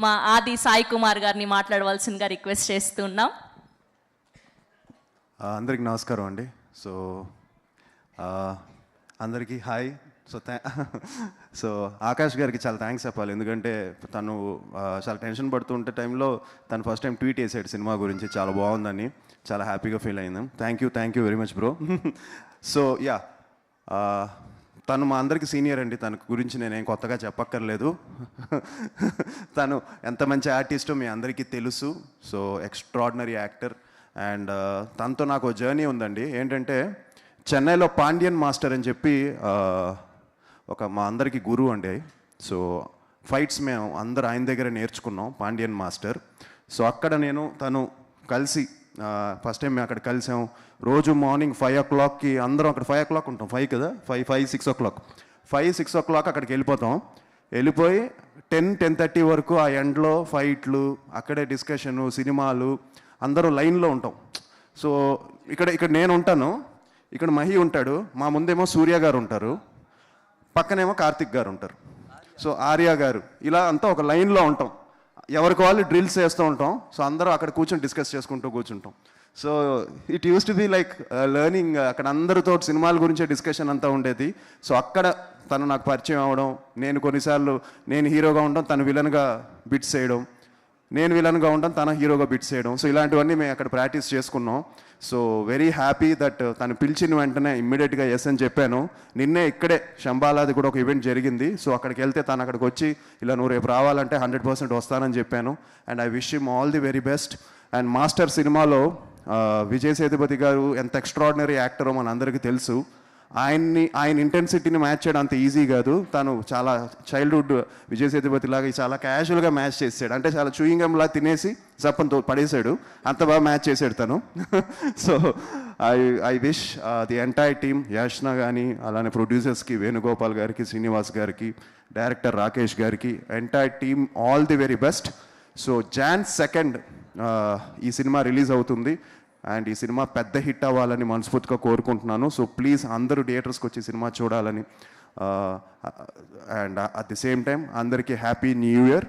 మా ఆది సాయి కుమార్ గారిని మాట్లాడవలసిందిగా రిక్వెస్ట్ చేస్తున్నాం. అందరికి నమస్కారం అండి. సో అందరికీ హాయ్. సో ఆకాష్ గారికి చాలా థ్యాంక్స్ చెప్పాలి, ఎందుకంటే తను చాలా టెన్షన్ పడుతుంటే టైంలో తను ఫస్ట్ టైం ట్వీట్ చేసాడు సినిమా గురించి, చాలా బాగుందని, చాలా హ్యాపీగా ఫీల్ అయింది. Thank you very much bro. So yeah, తను మా అందరికీ సీనియర్ అండి, తన గురించి నేనేం కొత్తగా చెప్పక్కర్లేదు. తను ఎంత మంచి ఆర్టిస్టో మీ అందరికీ తెలుసు. So extraordinary actor. అండ్ తనతో నాకు జర్నీ ఉందండి. ఏంటంటే చెన్నైలో పాండ్యన్ మాస్టర్ అని చెప్పి ఒక మా అందరికీ గురువు అండి. సో ఫైట్స్ మేము అందరు ఆయన దగ్గర నేర్చుకున్నాం, పాండ్యన్ మాస్టర్. సో అక్కడ తను కలిసి ఫస్ట్ టైం మేము అక్కడ కలిసాం. రోజు మార్నింగ్ 5 o'clockకి అందరం అక్కడ 5 o'clock ఉంటాం, 5 కదా, 6 o'clock, 6 o'clock అక్కడికి వెళ్ళిపోయి 10-10:30 వరకు ఆ ఎండ్లో ఫైట్లు, అక్కడే డిస్కషను, సినిమాలు, అందరూ లైన్లో ఉంటాం. సో ఇక్కడ నేను ఉంటాను, ఇక్కడ మహి ఉంటాడు, మా ముందేమో సూర్య గారు ఉంటారు, పక్కనేమో కార్తిక్ గారు ఉంటారు, సో ఆర్య గారు, ఇలా అంతా ఒక లైన్లో ఉంటాం. ఎవరికి వాళ్ళు డ్రిల్స్ చేస్తూ ఉంటాం. సో అందరూ అక్కడ కూర్చొని డిస్కస్ చేసుకుంటూ కూర్చుంటాం. So it use to be like learning. అక్కడ అందరితో సినిమాల గురించే డిస్కషన్ అంతా ఉండేది. సో అక్కడ తను నాకు పరిచయం అవ్వడం, నేను కొన్నిసార్లు నేను హీరోగా ఉండడం, తను విలన్గా బిట్స్ చేయడం, నేను విలన్గా ఉండడం, తన హీరోగా బిట్స్ చేయడం. సో ఇలాంటివన్నీ మేము అక్కడ ప్రాక్టీస్ చేసుకున్నాం. సో వెరీ హ్యాపీ దట్ తను పిలిచిన వెంటనే ఇమ్మీడియట్గా ఎస్ అని చెప్పాను. నిన్నే ఇక్కడే శంబాలాది కూడా ఒక ఈవెంట్ జరిగింది. సో అక్కడికి వెళ్తే తను అక్కడికి వచ్చి ఇలా నువ్వు రేపు రావాలంటే 100% వస్తానని చెప్పాను. And I wish him all the very best. And master సినిమాలో విజయ్ సేతుపతి గారు ఎంత ఎక్స్ట్రాడినరీ యాక్టరో మన అందరికీ తెలుసు. ఆయన ఇంటెన్సిటీని మ్యాచ్ చేయడం అంత ఈజీ కాదు. తను చాలా చైల్డ్హుడ్ విజయ్ సేతుపతి లాగా చాలా క్యాజువల్గా మ్యాచ్ చేసాడు. అంటే చాలా చూయింగంలా తినేసి జప్పంతో పడేసాడు, అంత బాగా మ్యాచ్ చేసాడు తను. So I wish the entire team, Yashna కానీ, అలానే ప్రొడ్యూసర్స్కి వేణుగోపాల్ గారికి, శ్రీనివాస్ గారికి, డైరెక్టర్ రాకేష్ గారికి, entire team all the very best. So Jan 2 ఈ సినిమా రిలీజ్ అవుతుంది. అండ్ ఈ సినిమా పెద్ద హిట్ అవ్వాలని మనస్ఫూర్తిగా కోరుకుంటున్నాను. సో ప్లీజ్ అందరూ థియేటర్స్కి వచ్చి సినిమా చూడాలని. And at the same time అందరికీ హ్యాపీ న్యూ ఇయర్.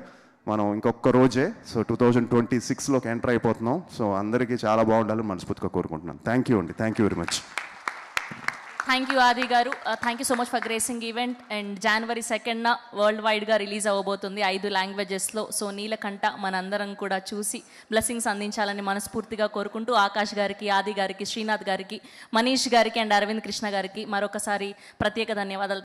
మనం ఇంకొక రోజే, సో 2026లోకి ఎంటర్ అయిపోతున్నాం. సో అందరికీ చాలా బాగుండాలని మనస్ఫూర్తిగా కోరుకుంటున్నాను. థ్యాంక్ యూ అండి, thank you very much. Thank you Aadi గారు. Thank you so much for gracing event. And January 2న వరల్డ్ వైడ్గా రిలీజ్ అవ్వబోతుంది 5 లాంగ్వేజెస్లో. సో నీలకంఠ మనందరం కూడా చూసి బ్లెస్సింగ్స్ అందించాలని మనస్ఫూర్తిగా కోరుకుంటూ ఆకాష్ గారికి, ఆది గారికి, శ్రీనాథ్ గారికి, మనీష్ గారికి అండ్ అరవింద్ కృష్ణ గారికి మరొకసారి ప్రత్యేక ధన్యవాదాలు.